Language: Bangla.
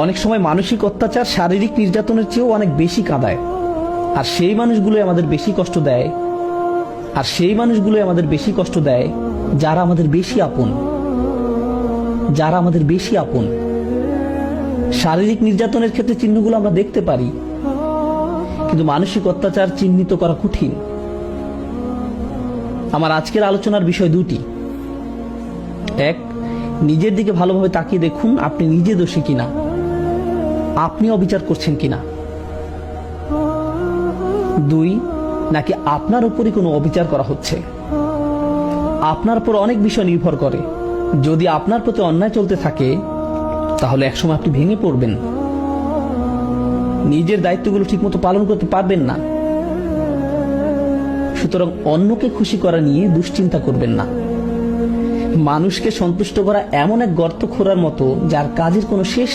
অনেক সময় মানসিক অত্যাচার শারীরিক নির্যাতনের চেয়েও অনেক বেশি কাঁদায়, আর সেই মানুষগুলোই আমাদের বেশি কষ্ট দেয়, যারা আমাদের বেশি আপন। শারীরিক নির্যাতনের ক্ষেত্রে চিহ্নগুলো আমরা দেখতে পারি, কিন্তু মানসিক অত্যাচার চিহ্নিত করা কঠিন। আমার আজকের আলোচনার বিষয় দুটি। এক, নিজের দিকে ভালোভাবে তাকিয়ে দেখুন আপনি নিজে দোষী কিনা, আপনি অবিচার করছেন কিনা। দুই, নাকি আপনার উপরই কোনো অবিচার করা হচ্ছে। আপনার উপর অনেক বিষয় নির্ভর করে। যদি আপনার প্রতি অন্যায় চলতে থাকে তাহলে একসময় আপনি ভেঙে পড়বেন, নিজের দায়িত্বগুলো ঠিকমতো পালন করতে পারবেন না। সুতরাং অন্যকে খুশি করা নিয়ে দুশ্চিন্তা করবেন না। মানুষকে সন্তুষ্ট করা এমন এক গর্ত খোঁড়ার মতো যার কাজের কোনো শেষ